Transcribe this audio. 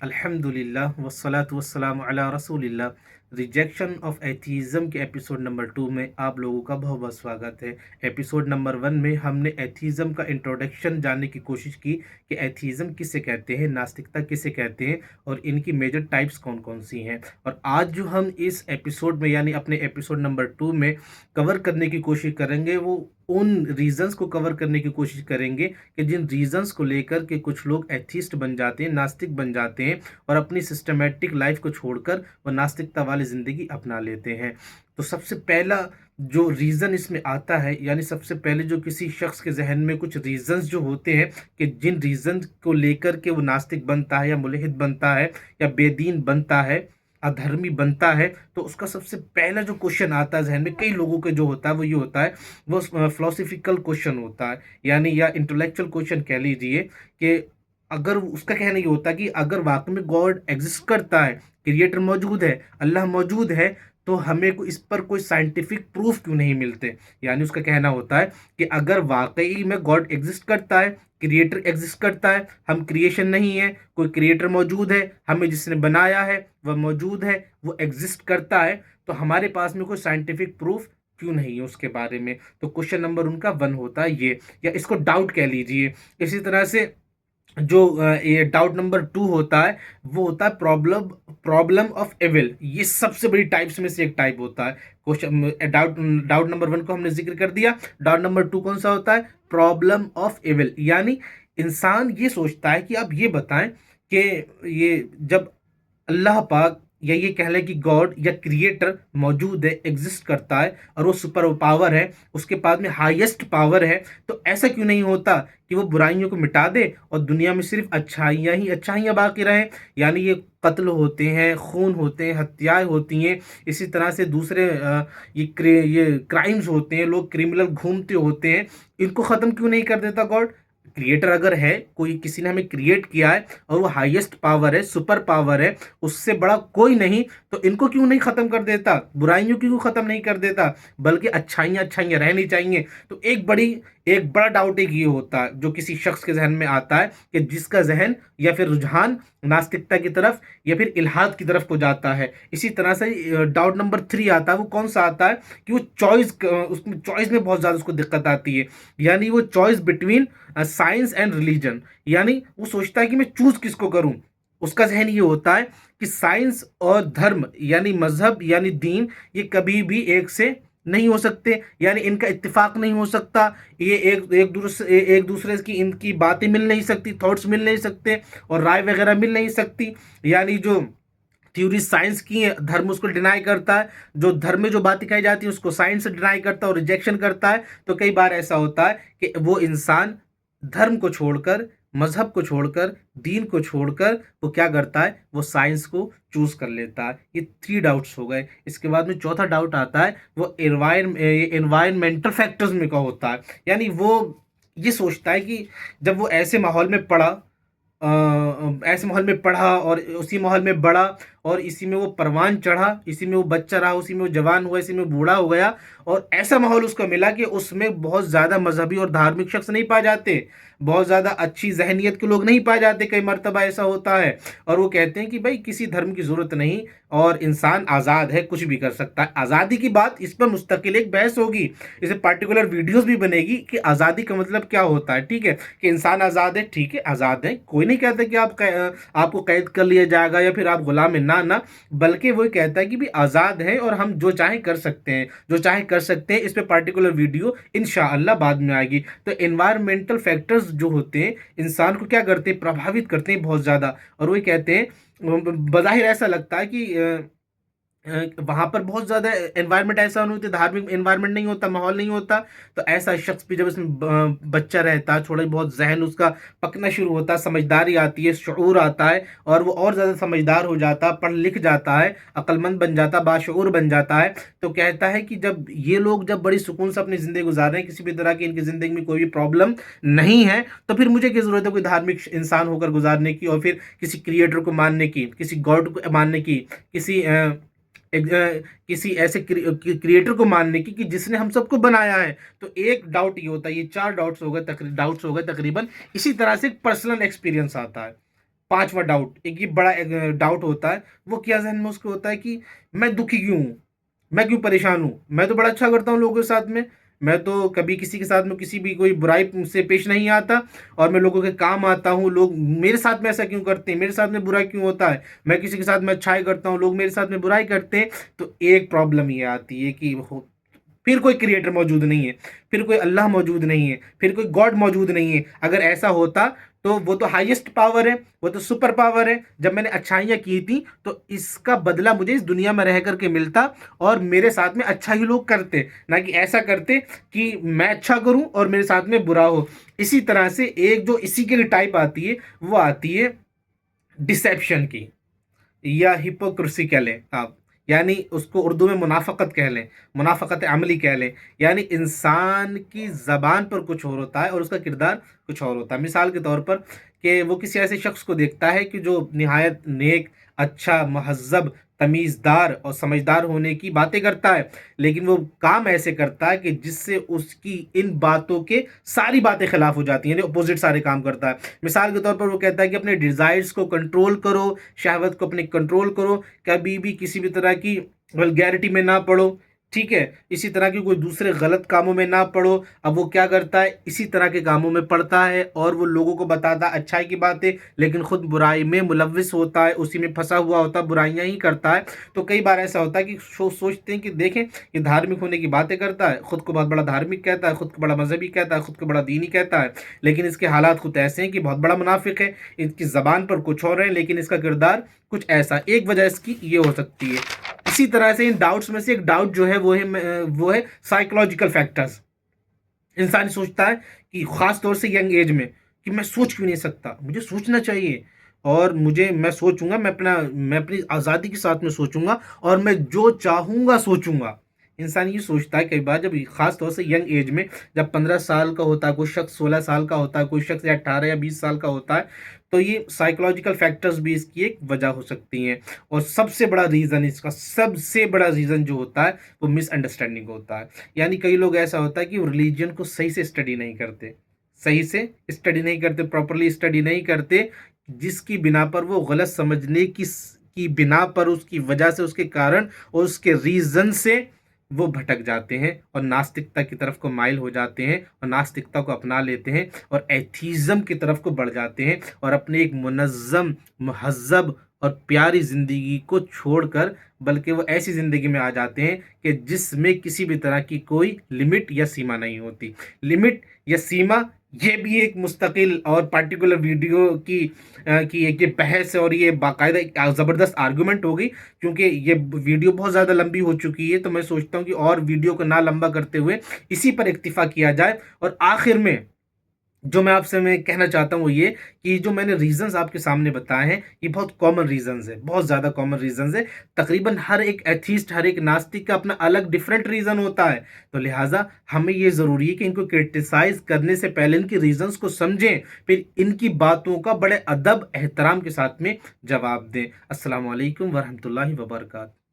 अल्हम्दुलिल्लाह वस्सलातु वस्सलामु अला रसूलिल्लाह। Rejection of atheism के एपिसोड नंबर 2 में आप लोगों का बहुत बहुत स्वागत है। एपिसोड नंबर 1 में हमने एथीज़म का इंट्रोडक्शन जानने की कोशिश की कि एथीज़म किसे कहते हैं, नास्तिकता किसे कहते हैं और इनकी मेजर टाइप्स कौन कौन सी हैं। और आज जो हम इस एपिसोड में यानी अपने एपिसोड नंबर 2 में कवर करने की कोशिश करेंगे वो उन रीजंस को कवर करने की कोशिश करेंगे कि जिन रीजंस को लेकर के कुछ लोग एथीस्ट बन जाते हैं, नास्तिक बन जाते हैं और अपनी सिस्टमेटिक लाइफ को छोड़कर वो नास्तिकता वाली ज़िंदगी अपना लेते हैं। तो सबसे पहला जो रीज़न इसमें आता है, यानी सबसे पहले जो किसी शख्स के जहन में कुछ रीजंस जो होते हैं कि जिन रीजन को लेकर के वो नास्तिक बनता है या मुल्हिद बनता है या बेदीन बनता है, अधर्मी बनता है, तो उसका सबसे पहला जो क्वेश्चन आता है जहन में कई लोगों के जो होता है वो ये होता है, वो फिलोसफिकल क्वेश्चन होता है, यानी या इंटेलेक्चुअल क्वेश्चन कह लीजिए कि अगर उसका कहना ये होता है कि अगर वाकई में गॉड एग्जिस्ट करता है, क्रिएटर मौजूद है, अल्लाह मौजूद है, तो हमें को इस पर कोई साइंटिफिक प्रूफ क्यों नहीं मिलते। यानी उसका कहना होता है कि अगर वाकई में गॉड एग्जिस्ट करता है, क्रिएटर एग्जिस्ट करता है, हम क्रिएशन नहीं है, कोई क्रिएटर मौजूद है, हमें जिसने बनाया है वह मौजूद है, वो एग्जिस्ट करता है, तो हमारे पास में कोई साइंटिफिक प्रूफ क्यों नहीं है उसके बारे में। तो क्वेश्चन नंबर उनका 1 होता है ये, या इसको डाउट कह लीजिए। इसी तरह से जो ये डाउट नंबर 2 होता है वो होता है प्रॉब्लम प्रॉब्लम ऑफ एविल। ये सबसे बड़ी टाइप्स में से एक टाइप होता है। क्वेश्चन डाउट डाउट नंबर 1 को हमने जिक्र कर दिया। डाउट नंबर 2 कौन सा होता है? प्रॉब्लम ऑफ एविल, यानी इंसान ये सोचता है कि आप ये बताएं कि ये जब अल्लाह पाक या ये कह लें कि गॉड या क्रिएटर मौजूद है, एग्जिस्ट करता है और वो सुपर पावर है, उसके पास में हाईएस्ट पावर है, तो ऐसा क्यों नहीं होता कि वो बुराइयों को मिटा दे और दुनिया में सिर्फ अच्छाइयाँ ही अच्छाइयाँ बाकी रहें। यानी ये कत्ल होते हैं, खून होते हैं, हत्याएं होती हैं, इसी तरह से दूसरे ये क्राइम्स होते हैं, लोग क्रिमिनल घूमते होते हैं, इनको ख़त्म क्यों नहीं कर देता गॉड? क्रिएटर अगर है, कोई किसी ने हमें क्रिएट किया है और वो हाईएस्ट पावर है, सुपर पावर है, उससे बड़ा कोई नहीं, तो इनको क्यों नहीं खत्म कर देता? बुराइयों क्यों खत्म नहीं कर देता, बल्कि अच्छाइयाँ अच्छाइयाँ रहनी चाहिए। तो एक बड़ा डाउट एक ये होता है जो किसी शख्स के जहन में आता है कि जिसका जहन या फिर रुझान नास्तिकता की तरफ या फिर इल्हाद की तरफ को जाता है। इसी तरह से डाउट नंबर 3 आता है, वो कौन सा आता है कि वो उसमें चॉइस में बहुत ज़्यादा उसको दिक्कत आती है। यानी वो choice between science and religion, यानी वो सोचता है कि मैं चूज किसको करूं। उसका जहन ये होता है कि साइंस और धर्म यानी मजहब यानी दीन ये कभी भी एक से नहीं हो सकते, यानी इनका इत्तेफाक नहीं हो सकता। ये एक दूसरे की इनकी बातें मिल नहीं सकती, थॉट्स मिल नहीं सकते और राय वगैरह मिल नहीं सकती। यानी जो थ्योरी साइंस की है, धर्म उसको डिनाई करता है, जो धर्म में जो बात दिखाई जाती है उसको साइंस डिनाई करता है और रिजेक्शन करता है। तो कई बार ऐसा होता है कि वो इंसान धर्म को छोड़कर, मजहब को छोड़कर, दीन को छोड़कर वो क्या करता है, वो साइंस को चूज कर लेता है। ये 3 डाउट्स हो गए। इसके बाद में चौथा डाउट आता है, वो एनवायरमेंटल फैक्टर्स में का होता है। यानी वो ये सोचता है कि जब वो ऐसे माहौल में ऐसे माहौल में पढ़ा और उसी माहौल में बड़ा और इसी में वो परवान चढ़ा, इसी में वो बच्चा रहा, उसी में वो जवान हुआ, इसी में बूढ़ा हो गया, और ऐसा माहौल उसको मिला कि उसमें बहुत ज़्यादा मजहबी और धार्मिक शख्स नहीं पाए जाते, बहुत ज़्यादा अच्छी जहनीत के लोग नहीं पाए जाते। कई मरतबा ऐसा होता है और वो कहते हैं कि भाई किसी धर्म की ज़रूरत नहीं और इंसान आज़ाद है, कुछ भी कर सकता है। आज़ादी की बात, इस पर मुस्तकिल एक बहस होगी, इसे पार्टिकुलर वीडियोस भी बनेगी कि आज़ादी का मतलब क्या होता है। ठीक है कि इंसान आज़ाद है, ठीक है आज़ाद है, कोई नहीं कहता कि आपको कैद कर लिया जाएगा या फिर आप गुलाम है, ना, बल्कि वो कहता है कि भी आज़ाद है और हम जो चाहे कर सकते हैं, जो चाहे कर सकते हैं। इस पे पार्टिकुलर वीडियो इंशाअल्लाह बाद में आएगी। तो एनवायरमेंटल फैक्टर्स जो होते हैं इंसान को क्या करते हैं, प्रभावित करते हैं बहुत ज़्यादा। और वही कहते हैं, बज़ाहिर ऐसा लगता है कि वहाँ पर बहुत ज़्यादा एनवायरनमेंट ऐसा नहीं होता, धार्मिक एनवायरनमेंट नहीं होता, माहौल नहीं होता, तो ऐसा शख्स भी जब इसमें बच्चा रहता है, थोड़ा बहुत जहन उसका पकना शुरू होता है, समझदारी आती है, शऊर आता है और वो और ज़्यादा समझदार हो जाता है, पढ़ लिख जाता है, अक्लमंद बन जाता है, बाशऊर बन जाता है। तो कहता है कि जब ये लोग जब बड़ी सुकून से अपनी ज़िंदगी गुजार रहे हैं, किसी भी तरह की इनकी ज़िंदगी में कोई भी प्रॉब्लम नहीं है, तो फिर मुझे क्या ज़रूरत है कोई धार्मिक इंसान होकर गुजारने की और फिर किसी क्रिएटर को मानने की, किसी गॉड को मानने की, किसी ऐसे क्रिएटर को मानने की कि जिसने हम सबको बनाया है। तो एक डाउट ये होता है, ये 4 डाउट्स हो गए तकरीबन। इसी तरह से एक पर्सनल एक्सपीरियंस आता है। पांचवा डाउट, एक ये बड़ा डाउट होता है, वो क्या जहन में उसको होता है कि मैं दुखी क्यों हूँ, मैं क्यों परेशान हूँ, मैं तो बड़ा अच्छा करता हूँ लोगों के साथ में, मैं तो कभी किसी के साथ में किसी भी कोई बुराई से पेश नहीं आता, और मैं लोगों के काम आता हूँ, लोग मेरे साथ में ऐसा क्यों करते हैं, मेरे साथ में बुरा क्यों होता है, मैं किसी के साथ में अच्छाई करता हूँ, लोग मेरे साथ में बुराई करते हैं। तो एक प्रॉब्लम ये आती है कि फिर कोई क्रिएटर मौजूद नहीं है, फिर कोई अल्लाह मौजूद नहीं है, फिर कोई गॉड मौजूद नहीं है। अगर ऐसा होता तो वो तो हाईएस्ट पावर है, वो तो सुपर पावर है। जब मैंने अच्छाइयाँ की थी तो इसका बदला मुझे इस दुनिया में रह करके मिलता, और मेरे साथ में अच्छा ही लोग करते, ना कि ऐसा करते कि मैं अच्छा करूं और मेरे साथ में बुरा हो। इसी तरह से एक जो इसी की टाइप आती है, वो आती है डिसेप्शन की, या हिपोक्रेसी कह लें आप, यानी उसको उर्दू में मुनाफकत कह लें, मुनाफकत अमली कह लें। यानी इंसान की ज़बान पर कुछ और होता है और उसका किरदार कुछ और होता है। मिसाल के तौर पर कि वो किसी ऐसे शख्स को देखता है कि जो निहायत नेक, अच्छा, महज़्ज़ब, तमीज़दार और समझदार होने की बातें करता है, लेकिन वो काम ऐसे करता है कि जिससे उसकी इन बातों के सारी बातें खिलाफ हो जाती हैं, यानी अपोजिट सारे काम करता है। मिसाल के तौर पर वो कहता है कि अपने डिज़ायर्स को कंट्रोल करो, शहवत को अपने कंट्रोल करो, कभी भी किसी भी तरह की वल्गैरिटी में ना पड़ो, ठीक है, इसी तरह के कोई दूसरे गलत कामों में ना पड़ो। अब वो क्या करता है, इसी तरह के कामों में पड़ता है और वो लोगों को बताता है अच्छाई की बातें, लेकिन खुद बुराई में मुलव्विस होता है, उसी में फंसा हुआ होता है, बुराइयां ही करता है। तो कई बार ऐसा होता है कि सोचते हैं कि देखें ये धार्मिक होने की बातें करता है, खुद को बहुत बड़ा धार्मिक कहता है, खुद को बड़ा मजहबी कहता है, खुद को बड़ा दीनी कहता है, लेकिन इसके हालात खुद ऐसे हैं कि बहुत बड़ा मुनाफिक है, इसकी ज़बान पर कुछ और है लेकिन इसका किरदार कुछ ऐसा। एक वजह इसकी ये हो सकती है। इसी तरह से इन डाउट्स में से एक डाउट जो है वो है साइकोलॉजिकल फैक्टर्स। इंसान सोचता है कि ख़ास तौर से यंग एज में कि मैं सोच क्यों नहीं सकता, मुझे सोचना चाहिए, और मुझे मैं सोचूंगा, मैं अपनी आज़ादी के साथ में सोचूंगा और मैं जो चाहूँगा सोचूंगा। इंसान ये सोचता है कई बार, जब ख़ास तौर से यंग एज में, जब 15 साल का होता है कोई शख्स, 16 साल का होता है कोई शख्स, या 18 या 20 साल का होता है, तो ये साइकोलॉजिकल फैक्टर्स भी इसकी एक वजह हो सकती हैं। और सबसे बड़ा रीज़न, इसका सबसे बड़ा रीज़न जो होता है वो मिसअंडरस्टैंडिंग होता है। यानी कई लोग ऐसा होता है कि वो रिलीजन को सही से स्टडी नहीं करते, सही से स्टडी नहीं करते, प्रॉपरली स्टडी नहीं करते, जिसकी बिना पर वो गलत समझने की बिना पर, उसकी वजह से, उसके कारण और उसके रीज़न से वो भटक जाते हैं और नास्तिकता की तरफ को माइल हो जाते हैं और नास्तिकता को अपना लेते हैं और एथीज़म की तरफ को बढ़ जाते हैं और अपने एक मुनज़्ज़म, महज़्ज़ब और प्यारी ज़िंदगी को छोड़कर बल्कि वो ऐसी ज़िंदगी में आ जाते हैं कि जिसमें किसी भी तरह की कोई लिमिट या सीमा नहीं होती। लिमिट या सीमा, ये भी एक मुस्तकिल और पार्टिकुलर वीडियो की एक ये बहस है, और ये बाकायदा एक ज़बरदस्त आर्गूमेंट होगी, क्योंकि ये वीडियो बहुत ज़्यादा लंबी हो चुकी है। तो मैं सोचता हूँ कि और वीडियो को ना लंबा करते हुए इसी पर इक्तिफा किया जाए। और आखिर में जो मैं कहना चाहता हूँ वो ये कि जो मैंने रीज़न्स आपके सामने बताए हैं, ये बहुत कॉमन रीज़न्स है, बहुत ज़्यादा कॉमन रीज़न्स है। तकरीबन हर एक एथीस्ट, हर एक नास्तिक का अपना अलग डिफरेंट रीज़न होता है। तो लिहाजा हमें ये ज़रूरी है कि इनको क्रिटिसाइज़ करने से पहले इनकी रीज़न्स को समझें, फिर इनकी बातों का बड़े अदब एहतराम के साथ में जवाब दें। अस्सलामु अलैकुम वरहमतुल्लाहि वबरकातुहू।